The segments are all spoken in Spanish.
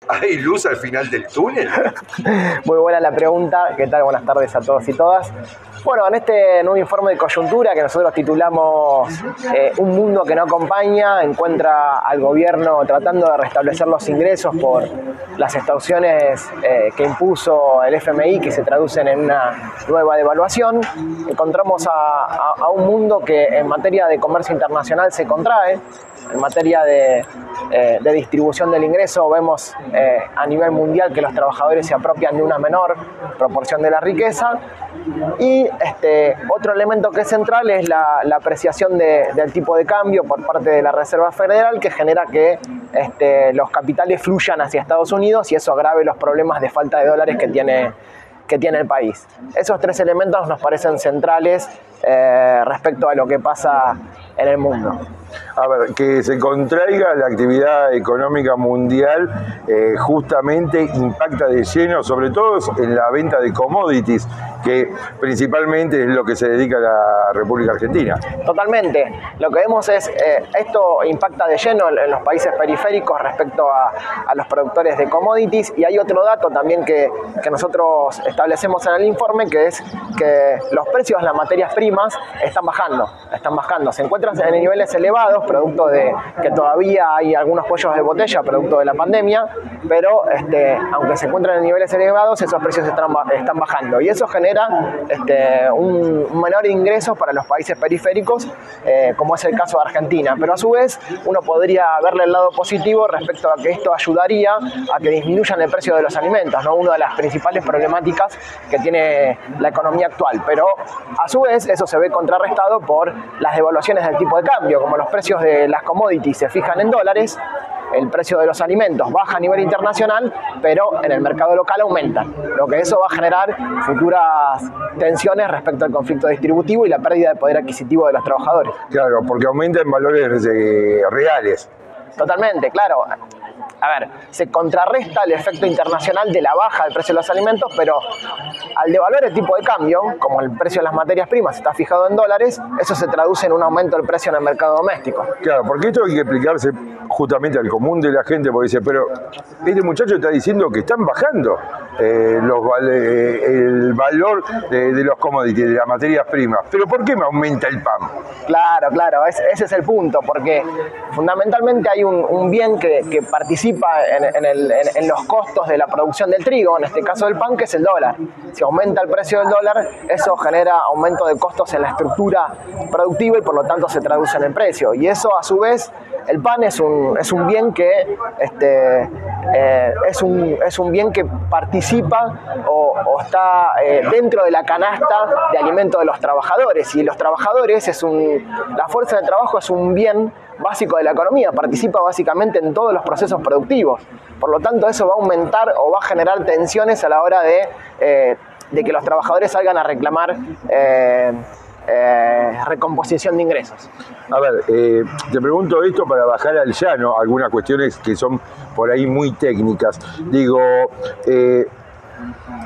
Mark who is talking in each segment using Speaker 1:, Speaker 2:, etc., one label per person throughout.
Speaker 1: ¿Hay luz al final del túnel?
Speaker 2: Muy buena la pregunta. ¿Qué tal? Buenas tardes a todos y todas. Bueno, en este nuevo informe de coyuntura que nosotros titulamos Un mundo que no acompaña, encuentra al gobierno tratando de restablecer los ingresos por las extorsiones que impuso el FMI, que se traducen en una nueva devaluación. Encontramos a un mundo que en materia de comercio internacional se contrae. En materia de distribución del ingreso vemos a nivel mundial que los trabajadores se apropian de una menor proporción de la riqueza. Y otro elemento que es central es la apreciación del tipo de cambio por parte de la Reserva Federal, que genera que los capitales fluyan hacia Estados Unidos y eso agrave los problemas de falta de dólares que tiene el país. Esos tres elementos nos parecen centrales respecto a lo que pasa en el mundo.
Speaker 1: A ver, que se contraiga la actividad económica mundial justamente impacta de lleno, sobre todo en la venta de commodities, que principalmente es lo que se dedica a la República Argentina.
Speaker 2: Totalmente. Lo que vemos es, esto impacta de lleno en los países periféricos respecto a los productores de commodities, y hay otro dato también que nosotros establecemos en el informe, que es que los precios de las materias primas están bajando. Se encuentran en niveles elevados, producto de que todavía hay algunos cuellos de botella, producto de la pandemia, pero aunque se encuentran en niveles elevados, esos precios están bajando, y eso genera un menor ingreso para los países periféricos, como es el caso de Argentina. Pero a su vez, uno podría verle el lado positivo respecto a que esto ayudaría a que disminuyan el precio de los alimentos, ¿no? Una de las principales problemáticas que tiene la economía actual. Pero a su vez, eso se ve contrarrestado por las devaluaciones del tipo de cambio. Como los precios de las commodities se fijan en dólares, el precio de los alimentos baja a nivel internacional, pero en el mercado local aumentan, lo que eso va a generar futuras tensiones respecto al conflicto distributivo y la pérdida de poder adquisitivo de los trabajadores.
Speaker 1: Claro, porque aumenta en valores reales.
Speaker 2: Totalmente, claro. A ver, se contrarresta el efecto internacional de la baja del precio de los alimentos, pero al devaluar el tipo de cambio, como el precio de las materias primas está fijado en dólares, eso se traduce en un aumento del precio en el mercado doméstico.
Speaker 1: Claro, porque esto hay que explicarse justamente al común de la gente, porque dice, pero este muchacho está diciendo que están bajando el valor de los commodities, de las materias primas, pero ¿por qué me aumenta el pan?
Speaker 2: Claro, ese es el punto, porque fundamentalmente hay un bien que participa en los costos de la producción del trigo, en este caso del pan, que es el dólar. Si aumenta el precio del dólar, eso genera aumento de costos en la estructura productiva y por lo tanto se traduce en el precio. Y eso a su vez, el pan es un bien que es un bien que participa o está dentro de la canasta de alimentos de los trabajadores, y los trabajadores la fuerza de trabajo es un bien básico de la economía, participa básicamente en todos los procesos productivos. Por lo tanto, eso va a aumentar o va a generar tensiones a la hora de que los trabajadores salgan a reclamar recomposición de ingresos.
Speaker 1: A ver, te pregunto esto para bajar al llano algunas cuestiones que son por ahí muy técnicas. Digo,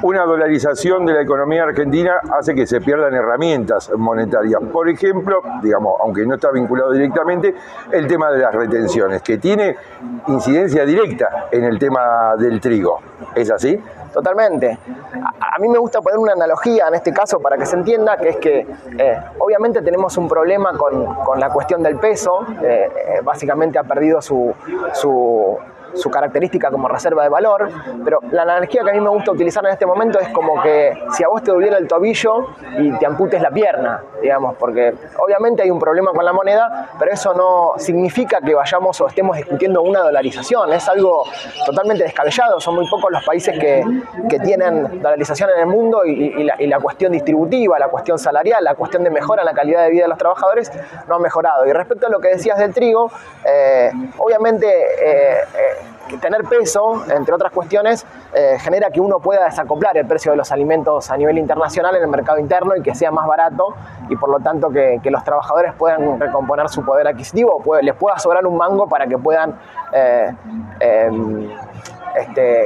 Speaker 1: una dolarización de la economía argentina hace que se pierdan herramientas monetarias. Por ejemplo, digamos, aunque no está vinculado directamente, el tema de las retenciones, que tiene incidencia directa en el tema del trigo. ¿Es así?
Speaker 2: Totalmente. A mí me gusta poner una analogía en este caso para que se entienda, que es que obviamente tenemos un problema con la cuestión del peso. Básicamente ha perdido su característica como reserva de valor, pero la analogía que a mí me gusta utilizar en este momento es como que si a vos te doliera el tobillo y te amputes la pierna, digamos, porque obviamente hay un problema con la moneda, pero eso no significa que vayamos o estemos discutiendo una dolarización. Es algo totalmente descabellado. Son muy pocos los países que tienen dolarización en el mundo, y la cuestión distributiva, la cuestión salarial, la cuestión de mejora en la calidad de vida de los trabajadores no ha mejorado. Y respecto a lo que decías del trigo, obviamente tener peso, entre otras cuestiones, genera que uno pueda desacoplar el precio de los alimentos a nivel internacional en el mercado interno y que sea más barato, y por lo tanto que los trabajadores puedan recomponer su poder adquisitivo, les pueda sobrar un mango para que puedan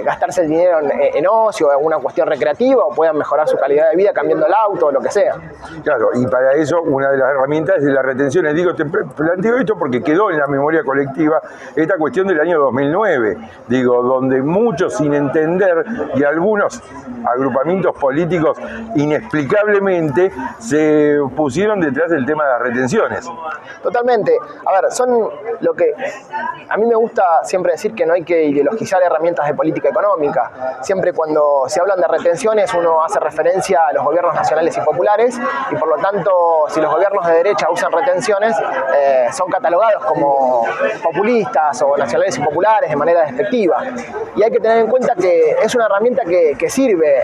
Speaker 2: gastarse el dinero en ocio, en alguna cuestión recreativa, o puedan mejorar su calidad de vida cambiando el auto o lo que sea.
Speaker 1: Claro, y para eso una de las herramientas es las retenciones. Digo, te planteo esto porque quedó en la memoria colectiva esta cuestión del año 2009, digo, donde muchos sin entender y algunos agrupamientos políticos inexplicablemente se pusieron detrás del tema de las retenciones.
Speaker 2: Totalmente. A ver, son lo que a mí me gusta siempre decir, que no hay que ideologizar herramientas de política económica. Siempre cuando se hablan de retenciones uno hace referencia a los gobiernos nacionales y populares, y por lo tanto si los gobiernos de derecha usan retenciones son catalogados como populistas o nacionales y populares de manera despectiva. Y hay que tener en cuenta que es una herramienta que sirve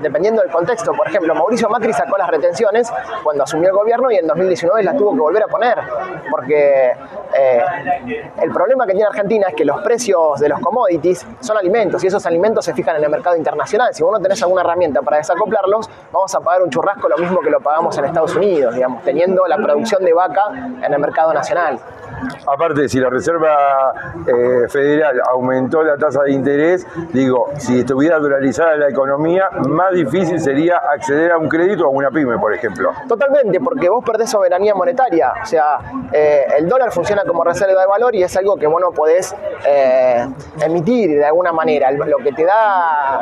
Speaker 2: dependiendo del contexto. Por ejemplo, Mauricio Macri sacó las retenciones cuando asumió el gobierno y en 2019 las tuvo que volver a poner, porque el problema que tiene Argentina es que los precios de los commodities son alimentos, y esos alimentos se fijan en el mercado internacional. Si vos no tenés alguna herramienta para desacoplarlos, vamos a pagar un churrasco lo mismo que lo pagamos en Estados Unidos, digamos, teniendo la producción de vaca en el mercado nacional.
Speaker 1: Aparte, si la Reserva Federal aumentó la tasa de interés, digo, si estuviera dolarizada la economía, más difícil sería acceder a un crédito o a una pyme, por ejemplo.
Speaker 2: Totalmente, porque vos perdés soberanía monetaria. O sea, el dólar funciona como reserva de valor y es algo que vos no podés emitir de alguna manera. Lo que te da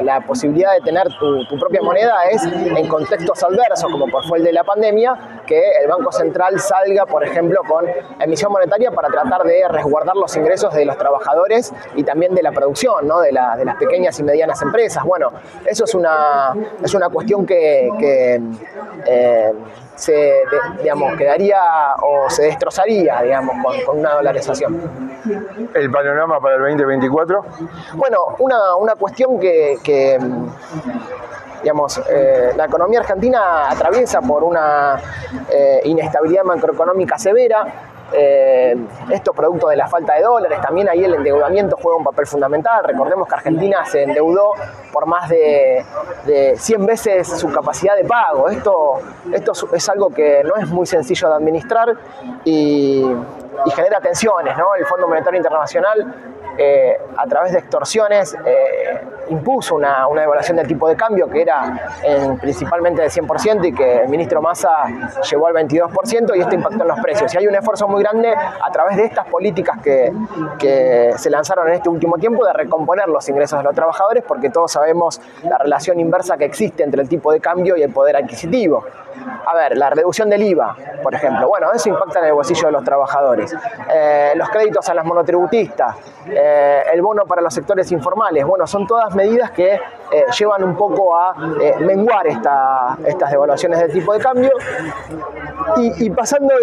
Speaker 2: la posibilidad de tener tu propia moneda es en contextos adversos, como fue el de la pandemia, que el Banco Central salga, por ejemplo, con emisión monetaria para tratar de resguardar los ingresos de los trabajadores y también de la producción, ¿no? de las pequeñas y medianas empresas. Bueno, eso es una cuestión que digamos, quedaría o se destrozaría, digamos, con una dolarización.
Speaker 1: ¿El panorama para el 2024?
Speaker 2: Bueno, una cuestión que digamos, la economía argentina atraviesa por una inestabilidad macroeconómica severa. Esto producto de la falta de dólares. También ahí el endeudamiento juega un papel fundamental. Recordemos que Argentina se endeudó por más de 100 veces su capacidad de pago. Esto es algo que no es muy sencillo de administrar y genera tensiones, ¿no? El Fondo Monetario Internacional, a través de extorsiones, impuso una devaluación del tipo de cambio que era principalmente del 100% y que el ministro Massa llevó al 22%, y esto impactó en los precios. Y hay un esfuerzo muy grande a través de estas políticas que se lanzaron en este último tiempo de recomponer los ingresos de los trabajadores, porque todos sabemos la relación inversa que existe entre el tipo de cambio y el poder adquisitivo. A ver, la reducción del IVA, por ejemplo, bueno, eso impacta en el bolsillo de los trabajadores. Los créditos a las monotributistas, el bono para los sectores informales, bueno, son todas medidas que llevan un poco a menguar estas devaluaciones del tipo de cambio. Y pasando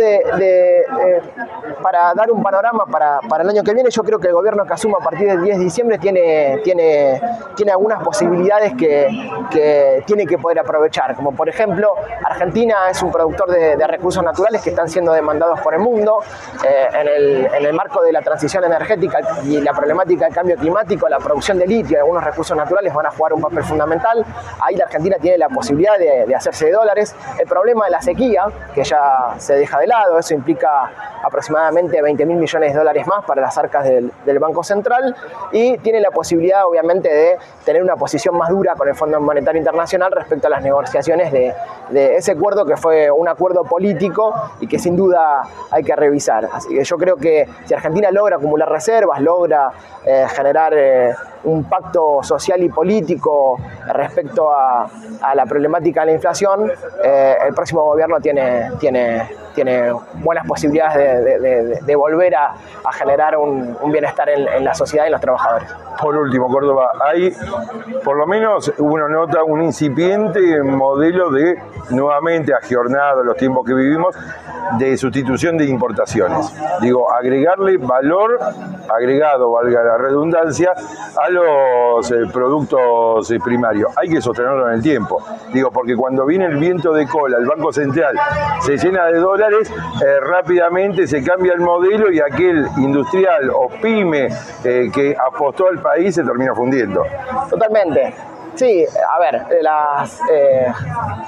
Speaker 2: para dar un panorama para el año que viene, yo creo que el gobierno que asuma a partir del 10 de diciembre tiene algunas posibilidades que tiene que poder aprovechar, como por ejemplo, Argentina es un productor de recursos naturales que están siendo demandados por el mundo. En el marco de la transición energética y la problemática del cambio climático, la producción de litio y algunos recursos naturales van a jugar un papel fundamental. Ahí la Argentina tiene la posibilidad de hacerse de dólares. El problema de la sequía, que ya se deja de lado, eso implica aproximadamente 20.000 millones de dólares más para las arcas del Banco Central, y tiene la posibilidad obviamente de tener una posición más dura con el Fondo Monetario Internacional respecto a las negociaciones de ese acuerdo, que fue un acuerdo político y que sin duda hay que revisar. Así que yo creo que si Argentina logra acumular reservas, logra generar un pacto social y político respecto a la problemática de la inflación, el próximo gobierno tiene buenas posibilidades de volver a generar un bienestar en la sociedad y en los trabajadores.
Speaker 1: Por último, Córdoba, hay, por lo menos uno nota un incipiente modelo de, nuevamente agiornado a los tiempos que vivimos, de sustitución de importaciones. Digo, agregarle valor agregado, valga la redundancia, a los productos primarios. Hay que sostenerlo en el tiempo. Digo, porque cuando viene el viento de cola, el Banco Central se llena de dólares, rápidamente se cambia el modelo y aquel industrial o pyme que apostó al país se termina fundiendo.
Speaker 2: Totalmente. Sí, a ver,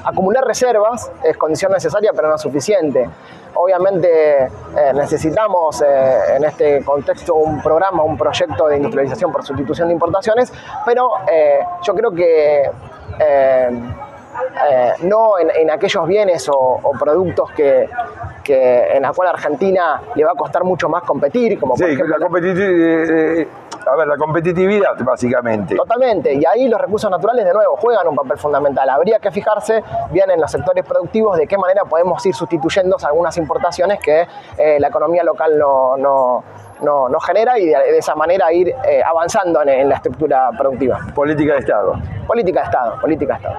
Speaker 2: acumular reservas es condición necesaria, pero no suficiente. Obviamente necesitamos en este contexto un programa, un proyecto de industrialización por sustitución de importaciones, pero yo creo que no en aquellos bienes o productos en la cual a Argentina le va a costar mucho más competir, como por ejemplo
Speaker 1: la competitividad, básicamente.
Speaker 2: Totalmente, y ahí los recursos naturales de nuevo juegan un papel fundamental. Habría que fijarse bien en los sectores productivos de qué manera podemos ir sustituyendo algunas importaciones que la economía local no genera, y de esa manera ir avanzando en la estructura productiva.
Speaker 1: Política de Estado.
Speaker 2: Política de Estado, política de Estado.